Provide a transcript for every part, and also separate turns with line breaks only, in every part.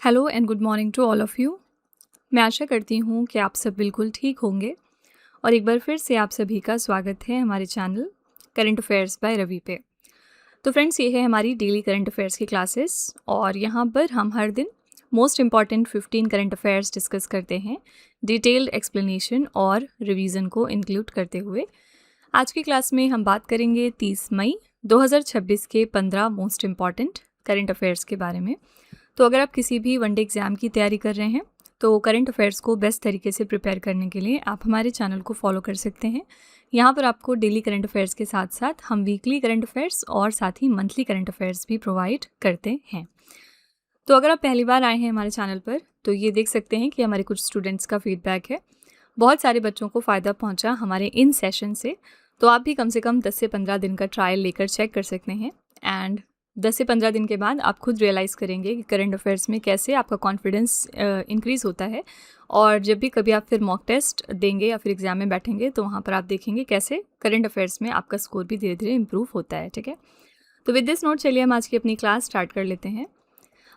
Hello and good morning to all of you. मैं आशा करती हूँ कि आप सब बिल्कुल ठीक होंगे और एक बार फिर से आप सभी का स्वागत है हमारे channel current affairs by Ravi पे। तो फ्रेंड्स, ये है हमारी डेली करंट अफेयर्स की क्लासेस और यहाँ पर हम हर दिन most important 15 current affairs discuss करते हैं, डिटेल्ड एक्सप्लेनेशन और रिवीजन को इंक्लूड करते हुए। आज की क्लास में हम बात करेंगे 30 मई 2026 के 15 मोस्ट इम्पॉर्टेंट करंट अफेयर्स के बारे में। तो अगर आप किसी भी वनडे एग्ज़ाम की तैयारी कर रहे हैं तो करंट अफेयर्स को बेस्ट तरीके से प्रिपेयर करने के लिए आप हमारे चैनल को फॉलो कर सकते हैं। यहाँ पर आपको डेली करंट अफेयर्स के साथ साथ हम वीकली करंट अफेयर्स और साथ ही मंथली करंट अफेयर्स भी प्रोवाइड करते हैं। तो अगर आप पहली बार आए हैं हमारे चैनल पर तो ये देख सकते हैं कि हमारे कुछ स्टूडेंट्स का फीडबैक है। बहुत सारे बच्चों को फ़ायदा पहुँचा हमारे इन सेशन से, तो आप भी कम से कम 10 से 15 दिन का ट्रायल लेकर चेक कर सकते हैं एंड 10 से 15 दिन के बाद आप खुद रियलाइज़ करेंगे कि करंट अफेयर्स में कैसे आपका कॉन्फिडेंस इंक्रीज़ होता है। और जब भी कभी आप फिर मॉक टेस्ट देंगे या फिर एग्ज़ाम में बैठेंगे तो वहाँ पर आप देखेंगे कैसे करंट अफेयर्स में आपका स्कोर भी धीरे धीरे इम्प्रूव होता है। ठीक है, तो विद दिस नोट चलिए हम आज की अपनी क्लास स्टार्ट कर लेते हैं।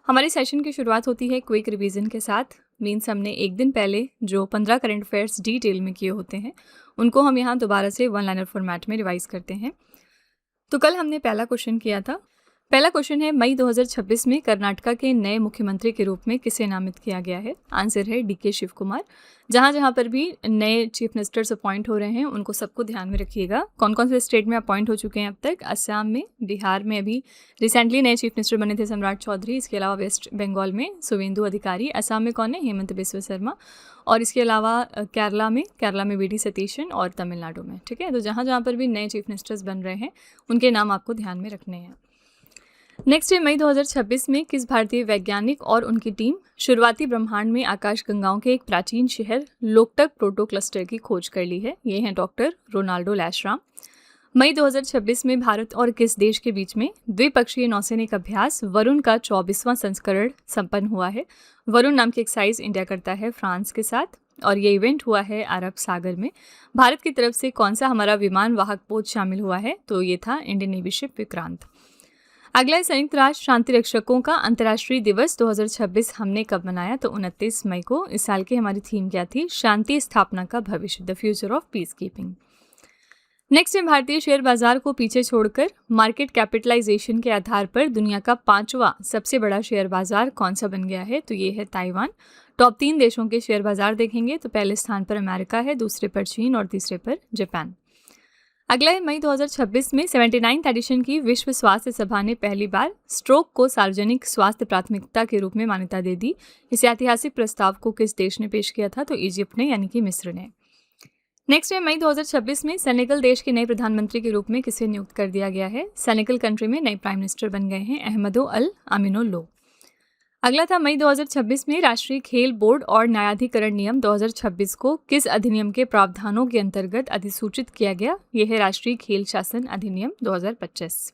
हमारे सेशन की शुरुआत होती है क्विक रिवीजन के साथ। मीन्स हमने एक दिन पहले जो 15 करंट अफेयर्स डिटेल में किए होते हैं उनको हम यहाँ दोबारा से वन लाइनर फॉर्मेट में रिवाइज़ करते हैं। तो कल हमने पहला क्वेश्चन किया था। पहला क्वेश्चन है, मई 2026 में कर्नाटका के नए मुख्यमंत्री के रूप में किसे नामित किया गया है? आंसर है डीके शिव कुमार। जहाँ पर भी नए चीफ मिनिस्टर्स अपॉइंट हो रहे हैं उनको सबको ध्यान में रखिएगा। कौन कौन से स्टेट में अपॉइंट हो चुके हैं अब तक? असम में, बिहार में अभी रिसेंटली नए चीफ मिनिस्टर बने थे सम्राट चौधरी। इसके अलावा वेस्ट बंगाल में शुवेंदु अधिकारी, असम में कौन है? हेमंत बिस्वा शर्मा। और इसके अलावा केरला में वी डी सतीशन और तमिलनाडु में। ठीक है, तो जहाँ पर भी नए चीफ मिनिस्टर्स बन रहे हैं उनके नाम आपको ध्यान में रखने हैं। नेक्स्ट है, मई 2026 में किस भारतीय वैज्ञानिक और उनकी टीम शुरुआती ब्रह्मांड में आकाशगंगाओं के एक प्राचीन शहर लोकटक प्रोटो क्लस्टर की खोज कर ली है? ये हैं डॉक्टर रोनाल्डो लैशराम। मई 2026 में भारत और किस देश के बीच में द्विपक्षीय नौसैनिक अभ्यास वरुण का 24वां संस्करण संपन्न हुआ है? वरुण नाम की एक्सरसाइज इंडिया करता है फ्रांस के साथ और ये इवेंट हुआ है अरब सागर में। भारत की तरफ से कौन सा हमारा विमान वाहक पोत शामिल हुआ है? तो ये था इंडियन नेवी शिप विक्रांत। अगला है, संयुक्त राष्ट्र शांति रक्षकों का अंतर्राष्ट्रीय दिवस 2026 हमने कब मनाया? तो 29 मई को। इस साल की हमारी थीम क्या थी? शांति स्थापना का भविष्य, the future of peace keeping. Next है, भारतीय शेयर बाजार को पीछे छोड़कर मार्केट कैपिटलाइजेशन के आधार पर दुनिया का 5वां सबसे बड़ा शेयर बाजार कौन सा बन गया है? तो ये है ताइवान। टॉप 3 देशों के शेयर बाजार देखेंगे तो पहले स्थान पर अमेरिका है, दूसरे पर चीन और तीसरे पर जापान। अगला है, मई 2026 में 79th एडिशन की विश्व स्वास्थ्य सभा ने पहली बार स्ट्रोक को सार्वजनिक स्वास्थ्य प्राथमिकता के रूप में मान्यता दे दी। इस ऐतिहासिक प्रस्ताव को किस देश ने पेश किया था? तो इजिप्ट ने, यानी कि मिस्र ने। नेक्स्ट है, मई 2026 में सेनेगल देश के नए प्रधानमंत्री के रूप में किसे नियुक्त कर दिया गया है? सेनेगल कंट्री में नए प्राइम मिनिस्टर बन गए हैं अहमदो अल अमीनो लो। अगला था, मई 2026 में राष्ट्रीय खेल बोर्ड और न्यायाधिकरण नियम 2026 को किस अधिनियम के प्रावधानों के अंतर्गत अधिसूचित किया गया? यह है राष्ट्रीय खेल शासन अधिनियम 2025।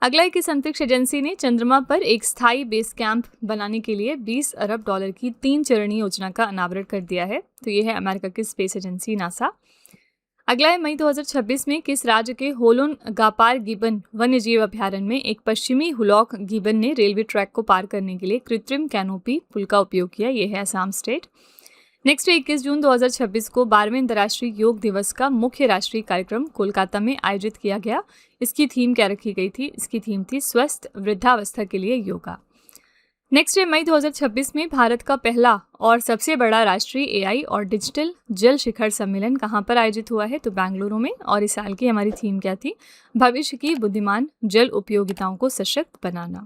अगला है, किस अंतरिक्ष एजेंसी ने चंद्रमा पर एक स्थायी बेस कैंप बनाने के लिए $20 अरब की 3 चरणीय योजना का अनावरण कर दिया है? तो यह है अमेरिका की स्पेस एजेंसी नासा। अगला है, मई 2026 में किस राज्य के होलोन गापार गिबन वन्यजीव अभ्यारण्य में एक पश्चिमी हुलॉक गिबन ने रेलवे ट्रैक को पार करने के लिए कृत्रिम कैनोपी पुल का उपयोग किया? यह है असम स्टेट। नेक्स्ट है, 21 जून 2026 को 12वें अंतर्राष्ट्रीय योग दिवस का मुख्य राष्ट्रीय कार्यक्रम कोलकाता में आयोजित किया गया। इसकी थीम क्या रखी गई थी? इसकी थीम थी स्वस्थ वृद्धावस्था के लिए योगा। नेक्स्ट है, मई 2026 में भारत का पहला और सबसे बड़ा राष्ट्रीय एआई और डिजिटल जल शिखर सम्मेलन कहाँ पर आयोजित हुआ है? तो बेंगलुरु में। और इस साल की हमारी थीम क्या थी? भविष्य की बुद्धिमान जल उपयोगिताओं को सशक्त बनाना।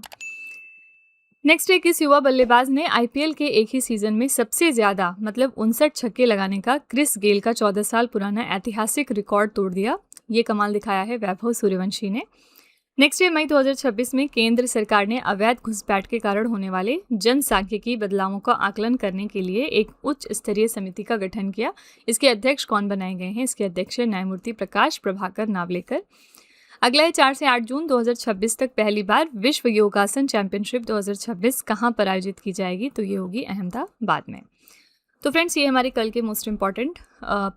नेक्स्ट है, किस युवा बल्लेबाज ने आईपीएल के एक ही सीजन में सबसे ज्यादा मतलब 59 छक्के लगाने का क्रिस गेल का 14 साल पुराना ऐतिहासिक रिकॉर्ड तोड़ दिया? ये कमाल दिखाया है वैभव सूर्यवंशी ने। नेक्स्ट है, मई 2026 में केंद्र सरकार ने अवैध घुसपैठ के कारण होने वाले जनसांख्यिकी बदलावों का आकलन करने के लिए एक उच्च स्तरीय समिति का गठन किया। इसके अध्यक्ष कौन बनाए गए हैं? इसके अध्यक्ष है न्यायमूर्ति प्रकाश प्रभाकर नावलेकर। अगला है, 4 से 8 जून 2026 तक पहली बार विश्व योगासन चैंपियनशिप 2026 कहाँ पर आयोजित की जाएगी? तो ये होगी अहमदाबाद में। तो फ्रेंड्स, ये हमारे कल के मोस्ट इम्पॉर्टेंट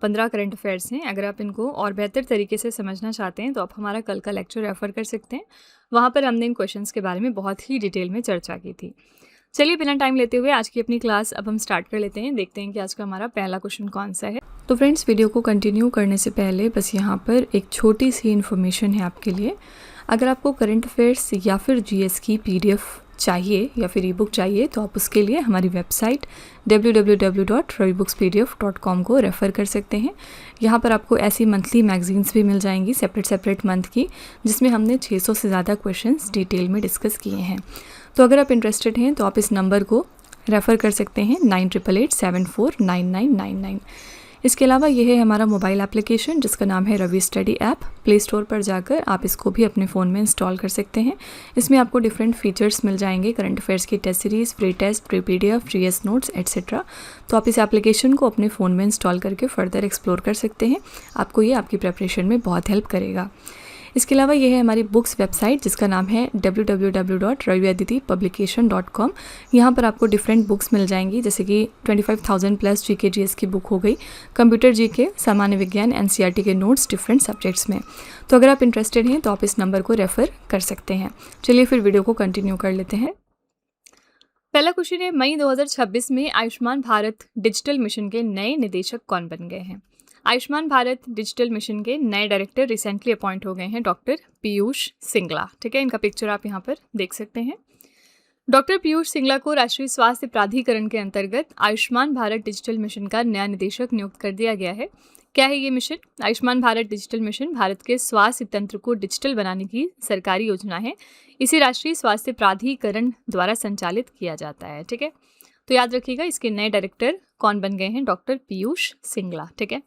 15 करंट अफेयर्स हैं। अगर आप इनको और बेहतर तरीके से समझना चाहते हैं तो आप हमारा कल का लेक्चर रेफर कर सकते हैं। वहाँ पर हमने इन क्वेश्चंस के बारे में बहुत ही डिटेल में चर्चा की थी। चलिए बिना टाइम लेते हुए आज की अपनी क्लास अब हम स्टार्ट कर लेते हैं। देखते हैं कि आज का हमारा पहला क्वेश्चन कौन सा है। तो फ्रेंड्स, वीडियो को कंटिन्यू करने से पहले बस यहाँ पर एक छोटी सी इन्फॉर्मेशन है आपके लिए। अगर आपको करंट अफेयर्स या फिर जीएस की पीडीएफ चाहिए या फिर ई बुक चाहिए तो आप उसके लिए हमारी वेबसाइट www.ravibookspdf.com को रेफ़र कर सकते हैं। यहाँ पर आपको ऐसी मंथली मैगजीन्स भी मिल जाएंगी सेपरेट मंथ की, जिसमें हमने 600 से ज़्यादा क्वेश्चंस डिटेल में डिस्कस किए हैं। तो अगर आप इंटरेस्टेड हैं तो आप इस नंबर को रेफ़र कर सकते हैं 9888749999। इसके अलावा यह है हमारा मोबाइल एप्लीकेशन जिसका नाम है Ravi study app. Play store पर जाकर आप इसको भी अपने फ़ोन में इंस्टॉल कर सकते हैं। इसमें आपको डिफरेंट फीचर्स मिल जाएंगे, करंट अफेयर्स की test series, pre test, pre PDF, GS notes etcetera. तो आप इस एप्लीकेशन को अपने फ़ोन में इंस्टॉल करके फर्दर एक्सप्लोर कर सकते हैं। आपको ये आपकी प्रेपरेशन में बहुत हेल्प करेगा। इसके अलावा ये है हमारी बुक्स वेबसाइट जिसका नाम है www.raviaditipublication.com। यहाँ पर आपको डिफरेंट बुक्स मिल जाएंगी, जैसे कि 25,000 प्लस जीके जीएस की बुक हो गई, कंप्यूटर जीके, सामान्य विज्ञान, एनसीईआरटी के नोट्स डिफरेंट सब्जेक्ट्स में। तो अगर आप इंटरेस्टेड हैं तो आप इस नंबर को रेफ़र कर सकते हैं। चलिए फिर वीडियो को कंटिन्यू कर लेते हैं। पहला क्वेश्चन है, मई 2026 में आयुष्मान भारत डिजिटल मिशन के नए निदेशक कौन बन गए हैं? आयुष्मान भारत डिजिटल मिशन के नए डायरेक्टर रिसेंटली अपॉइंट हो गए हैं डॉक्टर पीयूष सिंगला। ठीक है, इनका पिक्चर आप यहाँ पर देख सकते हैं। डॉक्टर पीयूष सिंगला को राष्ट्रीय स्वास्थ्य प्राधिकरण के अंतर्गत आयुष्मान भारत डिजिटल मिशन का नया निदेशक नियुक्त कर दिया गया है। क्या है ये mission? Ayushman Bharat digital mission Bharat के स्वास्थ्य तंत्र को डिजिटल बनाने की सरकारी योजना है। इसे राष्ट्रीय स्वास्थ्य प्राधिकरण द्वारा संचालित किया जाता है। ठीक है, तो याद रखिएगा इसके नए डायरेक्टर कौन बन गए हैं? डॉक्टर पीयूष सिंगला। ठीक है,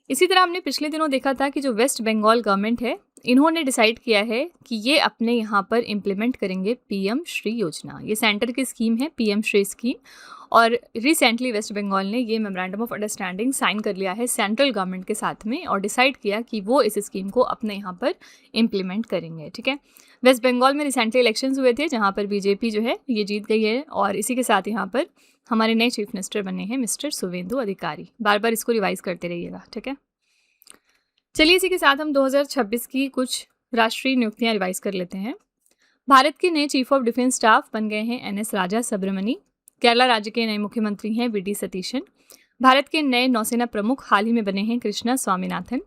इसी तरह हमने पिछले दिनों देखा था कि जो वेस्ट बंगाल गवर्नमेंट है, इन्होंने डिसाइड किया है कि ये अपने यहाँ पर इम्प्लीमेंट करेंगे पीएम श्री योजना। ये सेंटर की स्कीम है पीएम श्री स्कीम, और रिसेंटली वेस्ट बंगाल ने ये मेमोरेंडम ऑफ अंडरस्टैंडिंग साइन कर लिया है सेंट्रल गवर्नमेंट के साथ में और डिसाइड किया कि वो इस स्कीम को अपने यहाँ पर इम्प्लीमेंट करेंगे। ठीक है, वेस्ट बंगाल में रिसेंटली इलेक्शंस हुए थे जहाँ पर बीजेपी जो है ये जीत गई है, और इसी के साथ यहाँ पर हमारे नए चीफ मिनिस्टर बने हैं मिस्टर शुवेंदु अधिकारी। बार बार इसको रिवाइज करते रहिएगा। ठीक है, चलिए इसी के साथ हम 2026 की कुछ राष्ट्रीय नियुक्तियां रिवाइज कर लेते हैं। भारत के नए चीफ ऑफ डिफेंस स्टाफ बन गए हैं एनएस राजा सुब्रमणी। केरला राज्य के नए मुख्यमंत्री हैं वीडी सतीशन। भारत के नए नौसेना प्रमुख हाल ही में बने हैं कृष्णा स्वामीनाथन।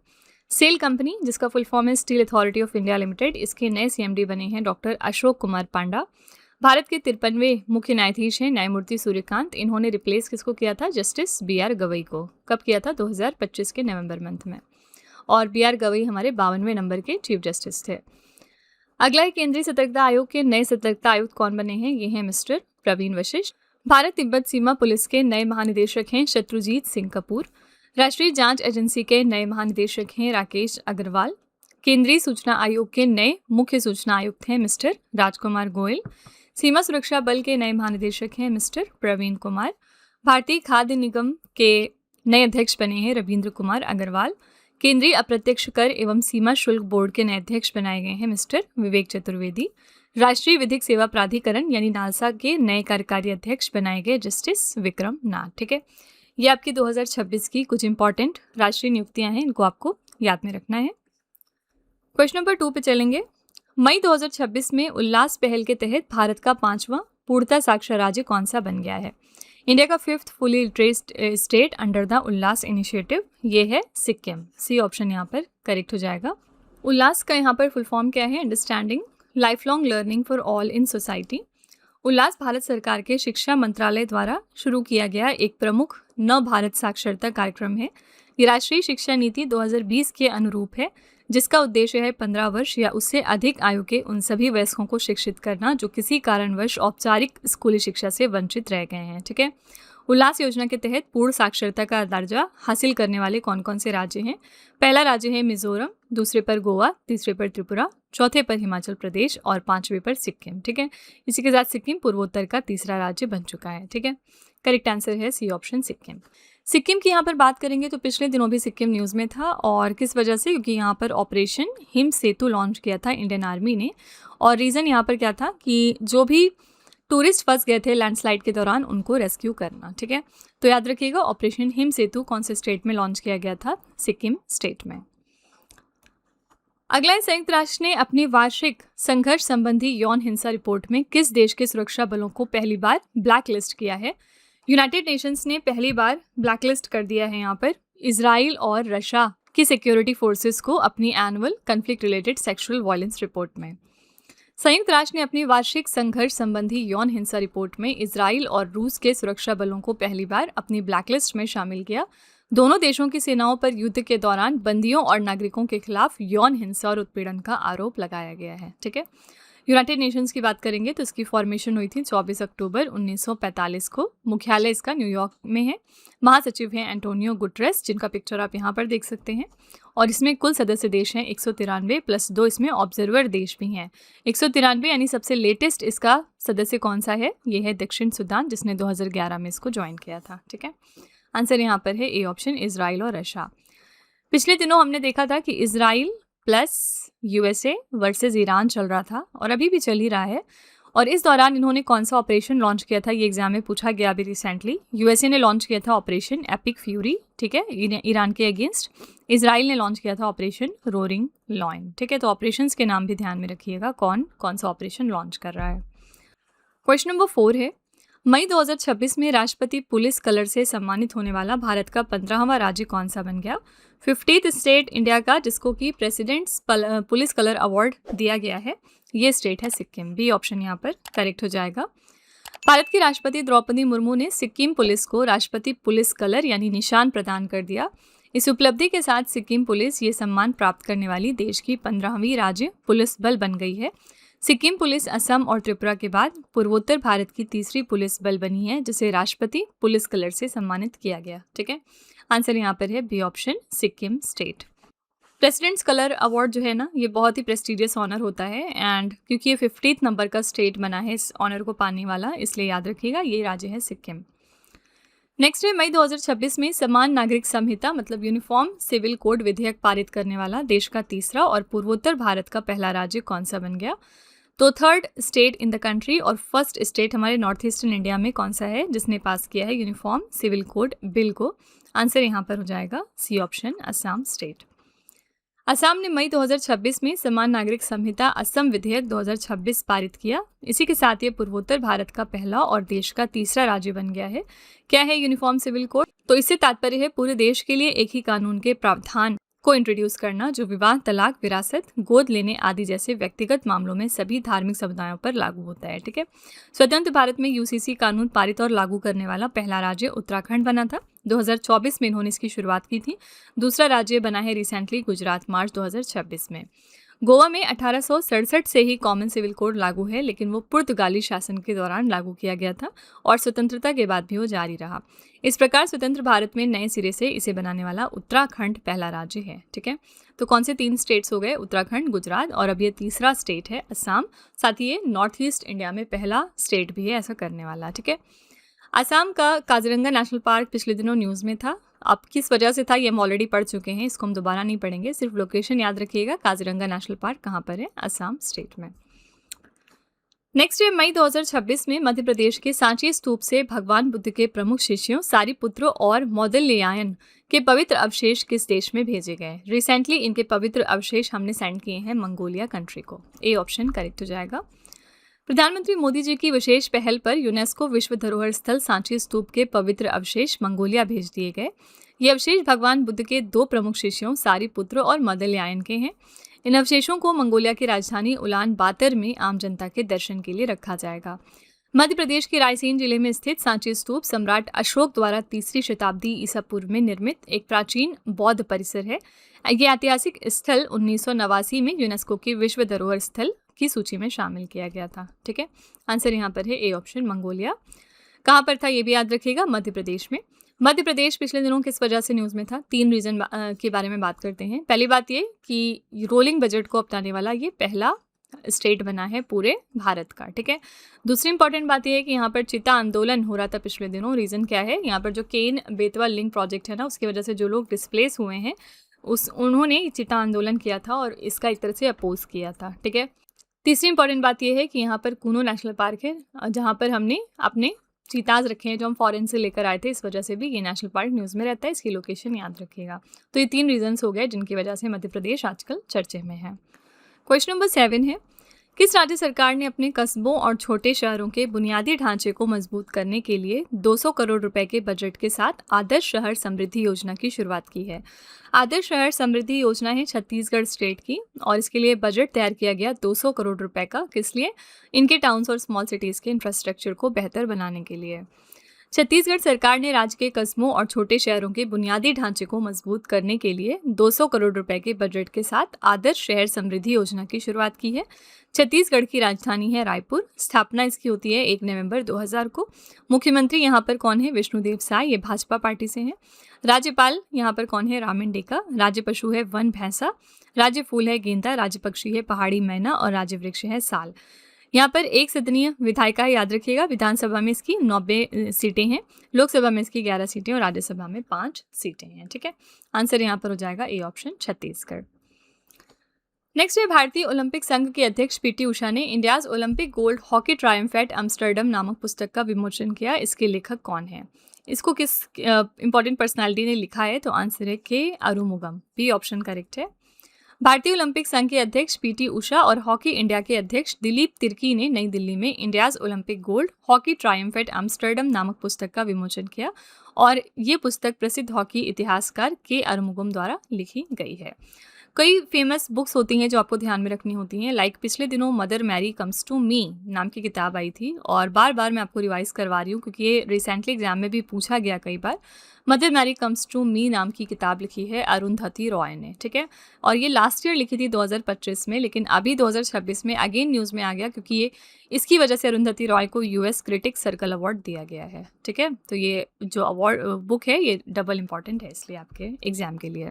सेल कंपनी, जिसका फुल फॉर्म है steel authority of India limited, इसके नए सीएमडी बने हैं डॉक्टर अशोक कुमार पांडा। भारत के 53वें मुख्य न्यायाधीश हैं न्यायमूर्ति सूर्यकांत। इन्होंने रिप्लेस किसको किया था? जस्टिस बीआर गवई को। कब किया था? 2025 के नवंबर मंथ में। और बीआर गवई हमारे 52वें नंबर के चीफ जस्टिस थे। अगला है केंद्रीय सतर्कता आयोग के नए सतर्कता आयुक्त कौन बने हैं? ये हैं मिस्टर प्रवीण वशिष्ठ। भारत तिब्बत सीमा पुलिस के नए महानिदेशक हैं शत्रुजीत सिंह कपूर। राष्ट्रीय जांच एजेंसी के नए महानिदेशक हैं राकेश अग्रवाल। केंद्रीय सूचना आयोग के नए मुख्य सूचना आयुक्त हैं मिस्टर राजकुमार गोयल। सीमा सुरक्षा बल के नए महानिदेशक हैं मिस्टर प्रवीण कुमार। भारतीय खाद्य निगम के नए अध्यक्ष बने हैं रविंद्र कुमार अग्रवाल। केंद्रीय अप्रत्यक्ष कर एवं सीमा शुल्क बोर्ड के नए अध्यक्ष बनाए गए हैं मिस्टर विवेक चतुर्वेदी। राष्ट्रीय विधिक सेवा प्राधिकरण यानी नालसा के नए कार्यकारी अध्यक्ष बनाए गए जस्टिस विक्रम नाथ। ठीक है, ये आपकी 2026 की कुछ इंपॉर्टेंट राष्ट्रीय नियुक्तियां हैं, इनको आपको याद में रखना है। क्वेश्चन नंबर 2 पे चलेंगे। मई 2026 में उल्लास पहल के तहत भारत का 5वां पूर्णतः साक्षर राज्य कौन सा बन गया है? इंडिया का 5th fully literate state under the Ullas initiative, ये है सिक्किम। सी ऑप्शन यहाँ पर करेक्ट हो जाएगा। उल्लास का यहाँ पर फुल फॉर्म क्या है? Understanding lifelong learning for all in society. Ullas Bharat सरकार के शिक्षा मंत्रालय द्वारा शुरू किया गया एक प्रमुख नव भारत साक्षरता कार्यक्रम है। ये राष्ट्रीय शिक्षा नीति 2020 के अनुरूप है, जिसका उद्देश्य है 15 वर्ष या उससे अधिक आयु के उन सभी वयस्कों को शिक्षित करना जो किसी कारणवश औपचारिक स्कूली शिक्षा से वंचित रह गए हैं। ठीक है, उल्लास योजना के तहत पूर्ण साक्षरता का दर्जा हासिल करने वाले कौन कौन से राज्य हैं? पहला राज्य है मिजोरम, दूसरे पर गोवा, तीसरे पर त्रिपुरा, चौथे पर हिमाचल प्रदेश और 5वें पर सिक्किम। ठीक है, इसी के साथ सिक्किम पूर्वोत्तर का तीसरा राज्य बन चुका है। ठीक है, करेक्ट आंसर है सी ऑप्शन सिक्किम। सिक्किम की यहाँ पर बात करेंगे तो पिछले दिनों भी सिक्किम न्यूज़ में था, और किस वजह से? क्योंकि यहाँ पर ऑपरेशन हिम सेतु लॉन्च किया था इंडियन आर्मी ने, और रीज़न यहाँ पर क्या था कि जो भी टूरिस्ट फंस गए थे लैंडस्लाइड के दौरान उनको रेस्क्यू करना। ठीक है, तो याद रखिएगा ऑपरेशन हिम सेतु कौन से स्टेट में लॉन्च किया गया था? सिक्किम स्टेट में। अगला है, संयुक्त राष्ट्र ने अपनी वार्षिक संघर्ष संबंधी यौन हिंसा रिपोर्ट में किस देश के सुरक्षा बलों को पहली बार ब्लैक लिस्ट किया है? यूनाइटेड नेशंस ने पहली बार ब्लैक लिस्ट कर दिया है यहाँ पर इजराइल और रशिया की सिक्योरिटी फोर्सेस को अपनी annual conflict related sexual violence report में। संयुक्त राष्ट्र ने अपनी वार्षिक संघर्ष संबंधी यौन हिंसा रिपोर्ट में इजराइल और रूस के सुरक्षा बलों को पहली बार अपनी ब्लैकलिस्ट में शामिल किया। दोनों देशों की सेनाओं पर युद्ध के दौरान बंदियों और नागरिकों के खिलाफ यौन हिंसा और उत्पीड़न का आरोप लगाया गया है। ठीक है, यूनाइटेड नेशंस की बात करेंगे तो इसकी फॉर्मेशन हुई थी 24 अक्टूबर 1945 को। मुख्यालय इसका न्यूयॉर्क में है। महासचिव हैं एंटोनियो गुटरेस, जिनका पिक्चर आप यहाँ पर देख सकते हैं। और इसमें कुल सदस्य देश हैं 193 प्लस 2 इसमें ऑब्जर्वर देश भी हैं। 193 यानी सबसे लेटेस्ट इसका सदस्य कौन सा है? ये है दक्षिण सूडान, जिसने 2011 में इसको ज्वाइन किया था। ठीक है, आंसर यहाँ पर है ए ऑप्शन, इजराइल और रशिया। पिछले दिनों हमने देखा था कि Israel plus USA versus Iran चल रहा था और अभी भी चल ही रहा है। और इस दौरान इन्होंने कौन सा ऑपरेशन लॉन्च किया था? ये एग्जाम में पूछा गया अभी रिसेंटली। यूएसए ने लॉन्च किया था ऑपरेशन एपिक फ्यूरी, ठीक है, ईरान के अगेंस्ट। इजराइल ने लॉन्च किया था ऑपरेशन रोरिंग लॉयन। ठीक है, तो ऑपरेशंस के नाम भी ध्यान में रखिएगा, कौन कौन सा ऑपरेशन लॉन्च कर रहा है। क्वेश्चन नंबर 4 है, मई 2026 में राष्ट्रपति पुलिस कलर से सम्मानित होने वाला भारत का 15वां राज्य कौन सा बन गया? 50th स्टेट इंडिया का जिसको कि प्रेसिडेंट्स पुलिस कलर अवार्ड दिया गया है, ये स्टेट है सिक्किम। बी ऑप्शन यहाँ पर करेक्ट हो जाएगा। भारत की राष्ट्रपति द्रौपदी मुर्मू ने सिक्किम पुलिस को राष्ट्रपति पुलिस कलर यानी निशान प्रदान कर दिया। इस उपलब्धि के साथ सिक्किम पुलिस ये सम्मान प्राप्त करने वाली देश की 15वीं राज्य पुलिस बल बन गई है। सिक्किम पुलिस असम और त्रिपुरा के बाद पूर्वोत्तर भारत की तीसरी पुलिस बल बनी है जिसे राष्ट्रपति पुलिस कलर से सम्मानित किया गया। ठीक है, आंसर यहाँ पर है B option, Sikkim state. President's colour award जो है ना, ये बहुत ही प्रेस्टिजियस ऑनर होता है एंड क्योंकि ये 50th नंबर का स्टेट बना है इस ऑनर को पाने वाला, इसलिए याद रखिएगा ये राज्य है सिक्किम। नेक्स्ट है, मई 2026 में समान नागरिक संहिता मतलब यूनिफॉर्म सिविल कोड विधेयक पारित करने वाला देश का तीसरा और पूर्वोत्तर भारत का पहला राज्य कौन सा बन गया? तो third state in the country और फर्स्ट स्टेट हमारे नॉर्थ ईस्टर्न इंडिया में कौन सा है जिसने पास किया है यूनिफॉर्म सिविल कोड बिल को? आंसर यहाँ पर हो जाएगा C option, Assam state. Assam ने मई 2026 में समान नागरिक संहिता असम विधेयक 2026 पारित किया। इसी के साथ ये पूर्वोत्तर भारत का पहला और देश का तीसरा राज्य बन गया है। क्या है यूनिफॉर्म सिविल कोड? तो इससे तात्पर्य है पूरे देश के लिए एक ही कानून के प्रावधान को इंट्रोड्यूस करना जो विवाह, तलाक, विरासत, गोद लेने आदि जैसे व्यक्तिगत मामलों में सभी धार्मिक समुदायों पर लागू होता है। ठीक है, स्वतंत्र भारत में यूसीसी कानून पारित और लागू करने वाला पहला राज्य उत्तराखंड बना था। 2024 में इन्होंने इसकी शुरुआत की थी। दूसरा राज्य बना है रिसेंटली गुजरात, मार्च 2026 में। गोवा में 1867 से ही कॉमन सिविल कोड लागू है, लेकिन वो पुर्तगाली शासन के दौरान लागू किया गया था और स्वतंत्रता के बाद भी वो जारी रहा। इस प्रकार स्वतंत्र भारत में नए सिरे से इसे बनाने वाला उत्तराखंड पहला राज्य है। ठीक है, तो कौन से 3 स्टेट्स हो गए? उत्तराखंड, गुजरात और अब ये तीसरा स्टेट है असम। साथ ही ये नॉर्थ ईस्ट इंडिया में पहला स्टेट भी है ऐसा करने वाला। ठीक है, असम का काजीरंगा नेशनल पार्क पिछले दिनों न्यूज़ में था। अब किस वजह से था ये हम ऑलरेडी पढ़ चुके हैं, इसको हम दोबारा नहीं पढ़ेंगे, सिर्फ लोकेशन याद रखिएगा। काजीरंगा नेशनल पार्क कहाँ पर है? असम स्टेट में। नेक्स्ट है, मई 2026 में मध्य प्रदेश के सांची स्तूप से भगवान बुद्ध के प्रमुख शिष्यों सारिपुत्र और मौदगल्यायन के पवित्र अवशेष किस देश में भेजे गए? रिसेंटली इनके पवित्र अवशेष हमने सेंड किए हैं मंगोलिया कंट्री को। ए ऑप्शन करेक्ट हो जाएगा। प्रधानमंत्री मोदी जी की विशेष पहल पर यूनेस्को विश्व धरोहर स्थल सांची स्तूप के पवित्र अवशेष मंगोलिया भेज दिए गए। ये अवशेष भगवान बुद्ध के 2 प्रमुख शिष्यों सारिपुत्र और मौदगल्यायन के हैं। इन अवशेषों को मंगोलिया की राजधानी उलान बातर में आम जनता के दर्शन के लिए रखा जाएगा। मध्य प्रदेश के रायसेन जिले में स्थित सांची स्तूप सम्राट अशोक द्वारा 3री शताब्दी ईसा पूर्व में निर्मित एक प्राचीन बौद्ध परिसर है। ये ऐतिहासिक स्थल 1989 में यूनेस्को के विश्व धरोहर स्थल की सूची में शामिल किया गया था। ठीक है, आंसर यहाँ पर है ए ऑप्शन, मंगोलिया। कहाँ पर था ये भी याद रखिएगा, मध्य प्रदेश में। मध्य प्रदेश पिछले दिनों किस वजह से न्यूज़ में था? 3 रीजन के बारे में बात करते हैं। पहली बात ये कि रोलिंग बजट को अपनाने वाला ये पहला स्टेट बना है पूरे भारत का। ठीक है, दूसरी इंपॉर्टेंट बात यह है कि यहाँ पर चिता आंदोलन हो रहा था पिछले दिनों। रीज़न क्या है? यहाँ पर जो केन बेतवा लिंक प्रोजेक्ट है ना, उसकी वजह से जो लोग डिस्प्लेस हुए हैं उन्होंने चिता आंदोलन किया था और इसका एक तरह से अपोज किया था। ठीक है, तीसरी इंपॉर्टेंट बात यह है कि यहाँ पर कूनो नेशनल पार्क है जहाँ पर हमने अपने चीताज रखे हैं जो हम फॉरेन से लेकर आए थे, इस वजह से भी ये नेशनल पार्क न्यूज़ में रहता है, इसकी लोकेशन याद रखिएगा। तो ये 3 रीजंस हो गए जिनकी वजह से मध्य प्रदेश आजकल चर्चे में है। क्वेश्चन नंबर 7 है, किस राज्य सरकार ने अपने कस्बों और छोटे शहरों के बुनियादी ढांचे को मजबूत करने के लिए 200 करोड़ रुपए के बजट के साथ आदर्श शहर समृद्धि योजना की शुरुआत की है? आदर्श शहर समृद्धि योजना है छत्तीसगढ़ स्टेट की, और इसके लिए बजट तैयार किया गया 200 करोड़ रुपए का। किस लिए? इनके टाउन्स और स्मॉल सिटीज़ के इंफ्रास्ट्रक्चर को बेहतर बनाने के लिए। छत्तीसगढ़ सरकार ने राज्य के कस्बों और छोटे शहरों के बुनियादी ढांचे को मजबूत करने के लिए 200 करोड़ रुपए के बजट के साथ आदर्श शहर समृद्धि योजना की शुरुआत की है। छत्तीसगढ़ की राजधानी है रायपुर। स्थापना इसकी होती है 1 नवंबर 2000 को। मुख्यमंत्री यहाँ पर कौन है? विष्णुदेव साय, ये भाजपा पार्टी से हैं। राज्यपाल यहाँ पर कौन है? राम डेका। राज्य पशु है वन भैंसा। राज्य फूल है गेंदा। राज्य पक्षी है पहाड़ी मैना। और राज्य वृक्ष है साल। यहाँ पर एक सदनीय विधायिका याद रखिएगा। विधानसभा में इसकी 90 सीटें हैं, लोकसभा में इसकी 11 सीटें और राज्यसभा में 5 सीटें हैं। ठीक है, आंसर यहाँ पर हो जाएगा ए ऑप्शन, छत्तीसगढ़। नेक्स्ट है, भारतीय ओलंपिक संघ के अध्यक्ष पीटी उषा ने India's Olympic gold hockey triumph at Amsterdam नामक पुस्तक का विमोचन किया। इसके लेखक कौन है? इसको किस इंपॉर्टेंट पर्सनालिटी ने लिखा है? तो आंसर है के अरुमुगम, बी ऑप्शन करेक्ट है। भारतीय ओलंपिक संघ के अध्यक्ष पीटी उषा और हॉकी इंडिया के अध्यक्ष दिलीप तिर्की ने नई दिल्ली में India's Olympic gold hockey triumph at Amsterdam नामक पुस्तक का विमोचन किया, और ये पुस्तक प्रसिद्ध हॉकी इतिहासकार के अरुमुगम द्वारा लिखी गई है। कई फेमस बुक्स होती हैं जो आपको ध्यान में रखनी होती हैं, लाइक पिछले दिनों Mother Mary comes to me नाम की किताब आई थी, और बार बार मैं आपको रिवाइज करवा रही हूँ क्योंकि ये रिसेंटली एग्जाम में भी पूछा गया कई बार। Mother Mary comes to me नाम की किताब लिखी है अरुंधति रॉय ने। ठीक है, और ये लास्ट ईयर लिखी थी 2025 में, लेकिन अभी 2026 में अगेन न्यूज़ में आ गया क्योंकि ये इसकी वजह से अरुंधति रॉय को यूएस क्रिटिक्स सर्कल अवार्ड दिया गया है। ठीक है, तो ये जो अवार्ड बुक है ये डबल इंपॉर्टेंट है इसलिए आपके एग्जाम के लिए।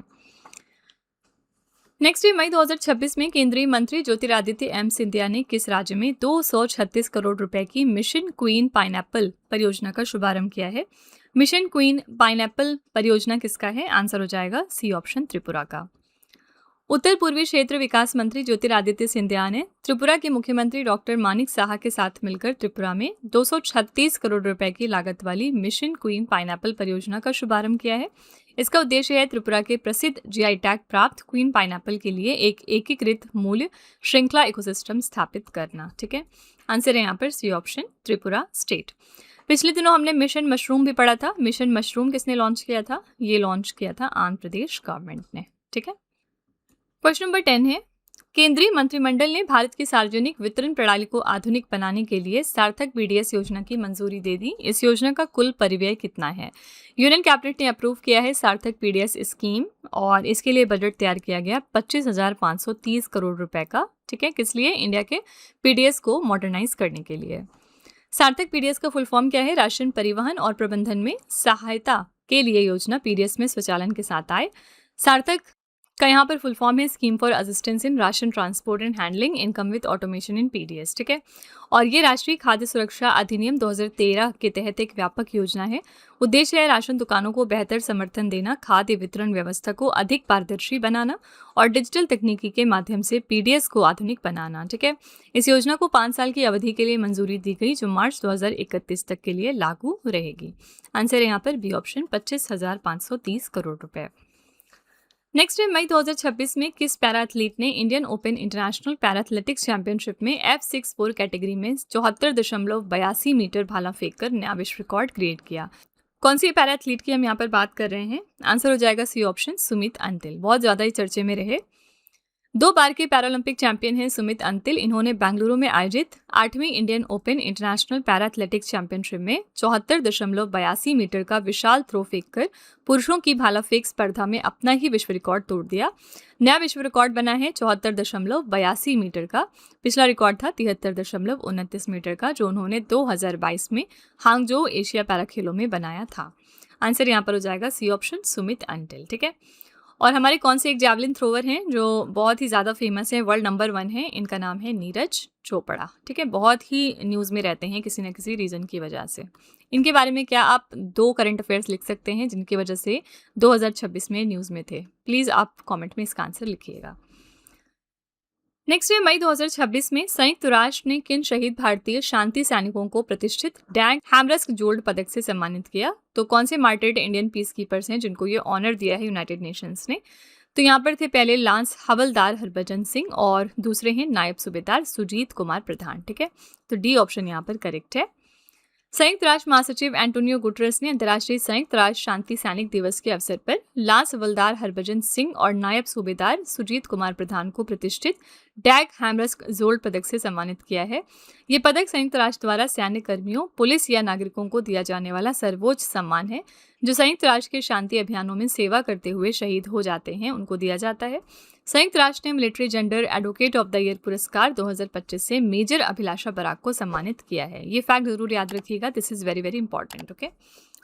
नेक्स्ट है, मई 2026 में केंद्रीय मंत्री ज्योतिरादित्य एम सिंधिया ने किस राज्य में 236 करोड़ रुपए की मिशन क्वीन पाइनएप्पल परियोजना का शुभारंभ किया है? मिशन क्वीन पाइनएप्पल परियोजना किसका है? आंसर हो जाएगा सी ऑप्शन, त्रिपुरा का। उत्तर पूर्वी क्षेत्र विकास मंत्री ज्योतिरादित्य सिंधिया ने त्रिपुरा के मुख्यमंत्री डॉक्टर मानिक साहा के साथ मिलकर त्रिपुरा में 236 करोड़ रुपए की लागत वाली मिशन क्वीन पाइनएप्पल परियोजना का शुभारंभ किया है। इसका उद्देश्य है त्रिपुरा के प्रसिद्ध जीआई टैग प्राप्त क्वीन पाइनएप्पल के लिए एक एकीकृत मूल्य श्रृंखला इकोसिस्टम स्थापित करना। ठीक है, आंसर है यहाँ पर सी ऑप्शन, त्रिपुरा स्टेट। पिछले दिनों हमने मिशन मशरूम भी पढ़ा था। मिशन मशरूम किसने लॉन्च किया था? ये लॉन्च किया था आंध्र प्रदेश गवर्नमेंट ने। ठीक है, क्वेश्चन नंबर 10 है, केंद्रीय मंत्रिमंडल ने भारत की सार्वजनिक वितरण प्रणाली को आधुनिक बनाने के लिए सार्थक पीडीएस योजना की मंजूरी दे दी। इस योजना का कुल परिव्यय कितना है? यूनियन कैबिनेट ने अप्रूव किया है सार्थक पीडीएस स्कीम, और इसके लिए बजट तैयार किया गया 25,530 करोड़ रुपए का। ठीक है, किस लिए? इंडिया के पीडीएस को मॉडर्नाइज करने के लिए। सार्थक पीडीएस का फुल फॉर्म क्या है? राशन परिवहन और प्रबंधन में सहायता के लिए योजना पीडीएस में स्वचालन के साथ आए। सार्थक का यहाँ पर फुल फॉर्म है scheme for assistance in ration transport and handling income with automation in PDS. ठीक है, और ये राष्ट्रीय खाद्य सुरक्षा अधिनियम 2013 के तहत एक व्यापक योजना है। उद्देश्य है राशन दुकानों को बेहतर समर्थन देना, खाद्य वितरण व्यवस्था को अधिक पारदर्शी बनाना और डिजिटल तकनीकी के माध्यम से पीडीएस को आधुनिक बनाना। ठीक है, इस योजना को 5 साल की अवधि के लिए मंजूरी दी गई जो मार्च 2031 तक के लिए लागू रहेगी। आंसर है यहाँ पर बी ऑप्शन, 25,530 करोड़ रुपए। नेक्स्ट है, मई 2026 में किस पैरा एथलीट ने Indian open international para athletics championship में F64 कैटेगरी में 74.82 मीटर भाला फेंककर नया विश्व रिकॉर्ड क्रिएट किया? कौन सी पैरा एथलीट की हम यहाँ पर बात कर रहे हैं? आंसर हो जाएगा सी ऑप्शन, सुमित अंतिल। बहुत ज़्यादा ही चर्चे में रहे। 2 बार के पैरालंपिक चैंपियन हैं सुमित अंतिल। इन्होंने बेंगलुरु में आयोजित 8वीं Indian open international para athletics championship में 74.82 मीटर का विशाल थ्रो फेंककर पुरुषों की भाला फेंक स्पर्धा में अपना ही विश्व रिकॉर्ड तोड़ दिया। नया विश्व रिकॉर्ड बना है 74.82 मीटर का। पिछला रिकॉर्ड था 73.29 मीटर का, जो उन्होंने 2022 में हांगजो एशिया पैरा खेलों में बनाया था। आंसर यहाँ पर हो जाएगा सी ऑप्शन, सुमित अंटिल। ठीक है, और हमारे कौन से एक जैवलिन थ्रोवर हैं जो बहुत ही ज़्यादा फेमस है, वर्ल्ड नंबर 1 है, इनका नाम है नीरज चोपड़ा। ठीक है, बहुत ही न्यूज़ में रहते हैं किसी न किसी रीज़न की वजह से। इनके बारे में क्या आप 2 करंट अफेयर्स लिख सकते हैं जिनकी वजह से 2026 में न्यूज़ में थे? प्लीज़ आप कमेंट में इसका आंसर लिखिएगा। नेक्स्ट है मई 2026 में संयुक्त राष्ट्र ने किन शहीद भारतीय शांति सैनिकों को प्रतिष्ठित डैग हैमरस्क-जोल्ड पदक से सम्मानित किया? तो कौन से मार्टर्ड इंडियन पीस कीपर्स हैं जिनको ये ऑनर दिया है यूनाइटेड नेशंस ने? तो यहाँ पर थे पहले लांस हवलदार हरभजन सिंह और दूसरे हैं नायब सूबेदार सुजीत कुमार प्रधान। ठीक है, तो डी ऑप्शन यहाँ पर करेक्ट है। संयुक्त राष्ट्र महासचिव एंटोनियो गुटरेस ने अंतर्राष्ट्रीय संयुक्त राष्ट्र शांति सैनिक दिवस के अवसर पर लांस हवलदार हरभजन सिंह और नायब सूबेदार सुजीत कुमार प्रधान को प्रतिष्ठित डैग हैमरस्क-जोल्ड पदक से सम्मानित किया है। ये पदक संयुक्त राष्ट्र द्वारा सैन्य कर्मियों, पुलिस या नागरिकों को दिया जाने वाला सर्वोच्च सम्मान है जो संयुक्त राष्ट्र के शांति अभियानों में सेवा करते हुए शहीद हो जाते हैं, उनको दिया जाता है। संयुक्त राष्ट्र ने military gender advocate of the year पुरस्कार 2025 से मेजर अभिलाषा बराक को सम्मानित किया है। ये फैक्ट जरूर याद रखिएगा, this is very very important. Okay,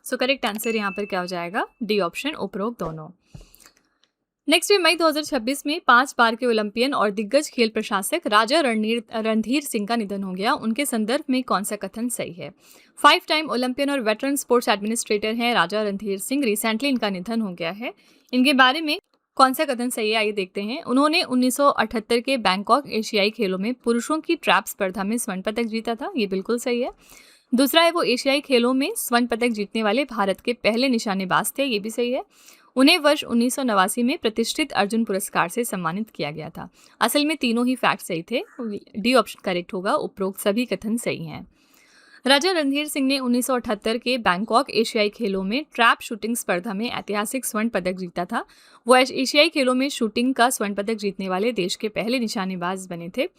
so correct answer यहाँ पर क्या हो जाएगा? डी ऑप्शन, उपरोक्त दोनों। नेक्स्ट है मई 2026 में 5 बार के ओलंपियन और दिग्गज खेल प्रशासक राजा रणधीर सिंह का निधन हो गया। उनके संदर्भ में कौन सा कथन सही है? 5 टाइम ओलंपियन और वेटरन स्पोर्ट्स एडमिनिस्ट्रेटर हैं राजा रणधीर सिंह। रिसेंटली इनका निधन हो गया है। इनके बारे में कौन सा कथन सही है, आइए देखते हैं। उन्होंने 1978 के बैंकॉक एशियाई खेलों में पुरुषों की ट्रैप स्पर्धा में स्वर्ण पदक जीता था, ये बिल्कुल सही है। दूसरा है वो एशियाई खेलों में स्वर्ण पदक जीतने वाले भारत के पहले निशानेबाज थे, ये भी सही है। उन्हें वर्ष 1989 में प्रतिष्ठित अर्जुन पुरस्कार से सम्मानित किया गया था। असल में तीनों ही फैक्ट सही थे, डी ऑप्शन करेक्ट होगा, उपरोक्त सभी कथन सही हैं। राजा रणधीर सिंह ने 1978 के बैंकॉक एशियाई खेलों में ट्रैप शूटिंग स्पर्धा में ऐतिहासिक स्वर्ण पदक जीता था। वो एशियाई खेलों में शूटिंग का स्वर्ण पदक जीतने वाले देश के पहले निशानेबाज बने थे।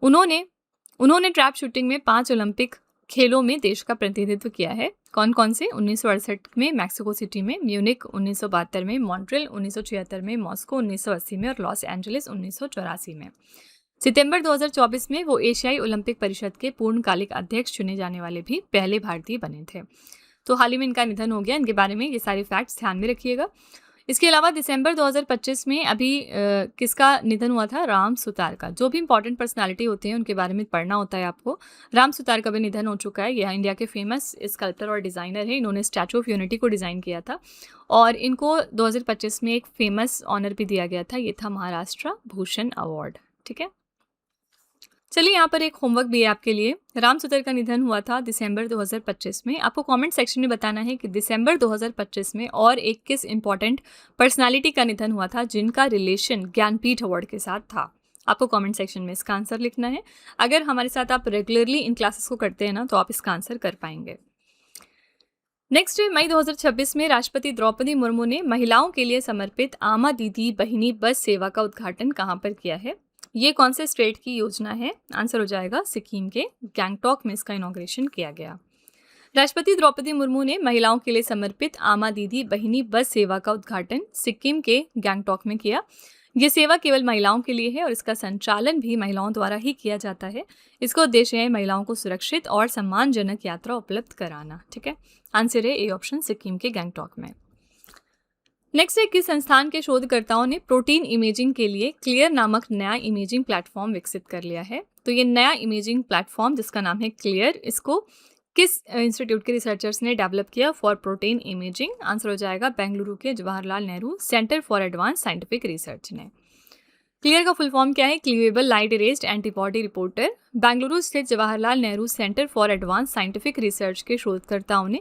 उन्होंने ट्रैप शूटिंग में 5 ओलंपिक खेलों में देश का प्रतिनिधित्व किया है। कौन कौन से? 1968 में मैक्सिको सिटी में, म्यूनिक 1972 में, मॉन्ट्रियल 1976 में, मॉस्को 1980 में और लॉस एंजलिस 1984 में। सितंबर 2024 में वो एशियाई ओलंपिक परिषद के पूर्णकालिक अध्यक्ष चुने जाने वाले भी पहले भारतीय बने थे। तो हाल ही में इनका निधन हो गया। इनके बारे में ये सारे फैक्ट्स ध्यान में रखिएगा। इसके अलावा दिसंबर 2025 में अभी किसका निधन हुआ था? राम सुतार का। जो भी इंपॉर्टेंट पर्सनालिटी होते हैं उनके बारे में पढ़ना होता है आपको। राम सुतार का भी निधन हो चुका है। यह इंडिया के फेमस स्कल्पटर और डिज़ाइनर है। इन्होंने स्टैचू ऑफ यूनिटी को डिज़ाइन किया था और इनको 2025 में एक फेमस ऑनर भी दिया गया था, ये था महाराष्ट्र भूषण अवार्ड। ठीक है, चलिए यहाँ पर एक होमवर्क भी है आपके लिए। राम सुतार का निधन हुआ था दिसंबर 2025 में। आपको कमेंट सेक्शन में बताना है कि दिसंबर 2025 में और एक किस इंपॉर्टेंट पर्सनालिटी का निधन हुआ था जिनका रिलेशन ज्ञानपीठ अवार्ड के साथ था। आपको कमेंट सेक्शन में इसका आंसर लिखना है। अगर हमारे साथ आप रेगुलरली इन क्लासेस को करते हैं ना तो आप इसका आंसर कर पाएंगे। नेक्स्ट मई 2026 में राष्ट्रपति द्रौपदी मुर्मू ने महिलाओं के लिए समर्पित आमा दीदी बहिनी बस सेवा का उद्घाटन कहाँ पर किया है? ये कौन से स्टेट की योजना है? आंसर हो जाएगा सिक्किम के गैंगटॉक में इसका इनॉग्रेशन किया गया। राष्ट्रपति द्रौपदी मुर्मू ने महिलाओं के लिए समर्पित आमा दीदी बहिनी बस सेवा का उद्घाटन सिक्किम के गैंगटॉक में किया। ये सेवा केवल महिलाओं के लिए है और इसका संचालन भी महिलाओं द्वारा ही किया जाता है। इसका उद्देश्य है महिलाओं को सुरक्षित और सम्मानजनक यात्रा उपलब्ध कराना। ठीक है, आंसर है ए ऑप्शन, सिक्किम के गैंगटॉक में। नेक्स्ट है किस संस्थान के शोधकर्ताओं ने प्रोटीन इमेजिंग के लिए क्लियर नामक नया इमेजिंग प्लेटफॉर्म विकसित कर लिया है? तो ये नया इमेजिंग प्लेटफॉर्म जिसका नाम है क्लियर, इसको किस इंस्टीट्यूट के रिसर्चर्स ने डेवलप किया फॉर प्रोटीन इमेजिंग? आंसर हो जाएगा बेंगलुरु के Jawaharlal Nehru centre for advance scientific research ने। क्लियर का फुल फॉर्म क्या है? Cleavable light erased antibody reporter. Bengaluru स्थित Jawaharlal Nehru centre for advance scientific research के शोधकर्ताओं ने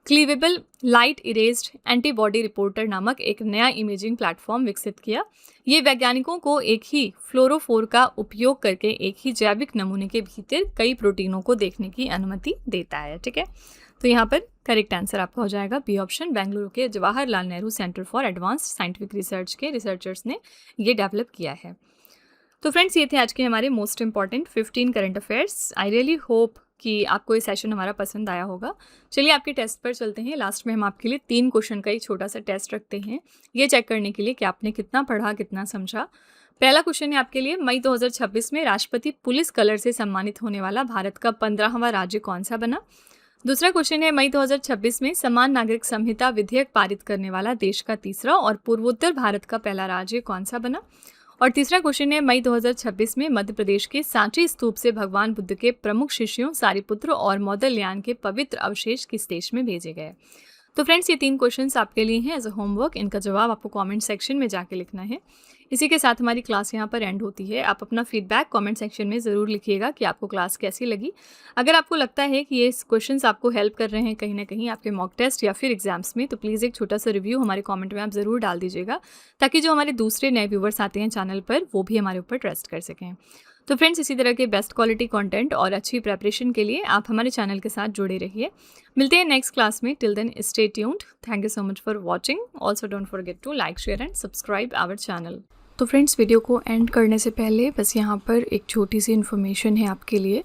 cleavable light erased antibody reporter नामक एक नया इमेजिंग प्लेटफॉर्म विकसित किया। ये वैज्ञानिकों को एक ही फ्लोरोफोर का उपयोग करके एक ही जैविक नमूने के भीतर कई प्रोटीनों को देखने की अनुमति देता है। ठीक है, तो यहाँ पर करेक्ट आंसर आपका हो जाएगा बी ऑप्शन, बेंगलुरु के Jawaharlal Nehru centre for advance scientific research के रिसर्चर्स ने ये डेवलप किया है। तो फ्रेंड्स, ये थे आज के हमारे most important 15 current affairs. I really hope कि आपको ये सेशन हमारा पसंद आया होगा। चलिए आपके टेस्ट पर चलते हैं। लास्ट में हम आपके लिए 3 क्वेश्चन का एक छोटा सा टेस्ट रखते हैं, ये चेक करने के लिए कि आपने कितना पढ़ा, कितना समझा। पहला क्वेश्चन है आपके लिए, मई 2026 में राष्ट्रपति पुलिस कलर से सम्मानित होने वाला भारत का 15वां राज्य कौन सा बना? दूसरा क्वेश्चन है, मई 2026 में समान नागरिक संहिता विधेयक पारित करने वाला देश का तीसरा और पूर्वोत्तर भारत का पहला राज्य कौन सा बना? और तीसरा क्वेश्चन है, मई 2026 में मध्य प्रदेश के सांची स्तूप से भगवान बुद्ध के प्रमुख शिष्यों सारिपुत्र और मौदलयान के पवित्र अवशेष किस देश में भेजे गए? तो फ्रेंड्स, ये 3 क्वेश्चंस आपके लिए हैं एज अ होमवर्क। इनका जवाब आपको कमेंट सेक्शन में जाके लिखना है। इसी के साथ हमारी क्लास यहाँ पर एंड होती है। आप अपना फीडबैक कमेंट सेक्शन में ज़रूर लिखिएगा कि आपको क्लास कैसी लगी। अगर आपको लगता है कि ये क्वेश्चंस आपको हेल्प कर रहे हैं कहीं ना कहीं आपके मॉक टेस्ट या फिर एग्जाम्स में, तो प्लीज़ एक छोटा सा रिव्यू हमारे कमेंट में आप ज़रूर डाल दीजिएगा, ताकि जो हमारे दूसरे नए व्यूवर्स आते हैं चैनल पर वो भी हमारे ऊपर ट्रस्ट कर सकें। तो फ्रेंड्स, इसी तरह के बेस्ट क्वालिटी कंटेंट और अच्छी प्रेपरेशन के लिए आप हमारे चैनल के साथ जुड़े रहिए। मिलते हैं नेक्स्ट क्लास में। Till then stay tuned. Thank you so much for watching. Also don't forget to like, share and subscribe our channel. तो फ्रेंड्स, वीडियो को एंड करने से पहले बस यहाँ पर एक छोटी सी इन्फॉर्मेशन है आपके लिए।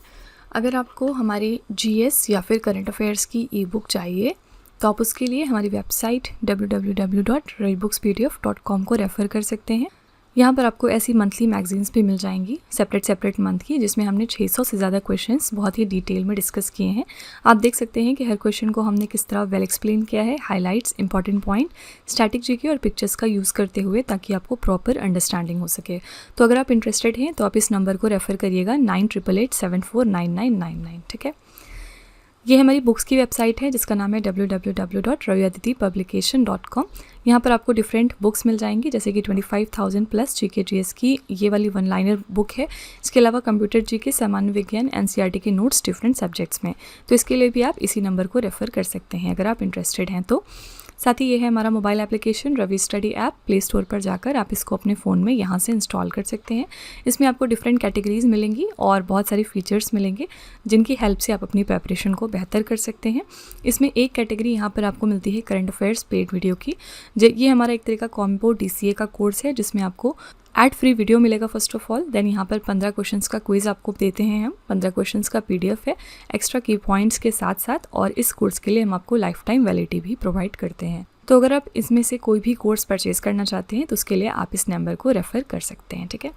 अगर आपको हमारी GS या फिर करंट अफेयर्स की ई बुक चाहिए तो आप उसके लिए हमारी वेबसाइट www.readbookspdf.com को रेफ़र कर सकते हैं। यहाँ पर आपको ऐसी मंथली मैगजीन्स भी मिल जाएंगी सेपरेट मंथ की, जिसमें हमने 600 से ज़्यादा क्वेश्चंस बहुत ही डिटेल में डिस्कस किए हैं। आप देख सकते हैं कि हर क्वेश्चन को हमने किस तरह वेल एक्सप्लेन किया है, highlights, important point, static GK और पिक्चर्स का यूज़ करते हुए, ताकि आपको प्रॉपर अंडरस्टैंडिंग हो सके। तो अगर आप इंटरेस्टेड हैं तो आप इस नंबर को रेफ़र करिएगा 9888749999, ठीक है। ये हमारी बुक्स की वेबसाइट है जिसका नाम है www.raviaditipublication.com। यहाँ पर आपको डिफरेंट बुक्स मिल जाएंगी, जैसे कि 25,000 प्लस GK GS की ये वाली 1 लाइनर बुक है। इसके अलावा कंप्यूटर GK, सामान्य विज्ञान, NCERT के नोट्स डिफरेंट सब्जेक्ट्स में। तो इसके लिए भी आप इसी नंबर को रेफ़र कर सकते हैं अगर आप इंटरेस्टेड हैं तो। साथ ही ये है हमारा mobile application Ravi study app. Play store पर जाकर आप इसको अपने फ़ोन में यहाँ से इंस्टॉल कर सकते हैं। इसमें आपको डिफरेंट कैटेगरीज मिलेंगी और बहुत सारी फीचर्स मिलेंगे जिनकी हेल्प से आप अपनी प्रिपरेशन को बेहतर कर सकते हैं। इसमें एक कैटेगरी यहाँ पर आपको मिलती है करंट अफेयर्स पेड वीडियो की। ये हमारा एक तरह का कॉम्बो DCA का कोर्स है जिसमें आपको एड फ्री वीडियो मिलेगा फर्स्ट ऑफ ऑल। देन यहाँ पर 15 क्वेश्चंस का क्विज आपको देते हैं हम। 15 क्वेश्चंस का PDF है एक्स्ट्रा की पॉइंट्स के साथ साथ, और इस कोर्स के लिए हम आपको लाइफ टाइम वैलिडिटी भी प्रोवाइड करते हैं। तो अगर आप इसमें से कोई भी कोर्स परचेज़ करना चाहते हैं तो उसके लिए आप इस नंबर को रेफ़र कर सकते हैं, ठीक है।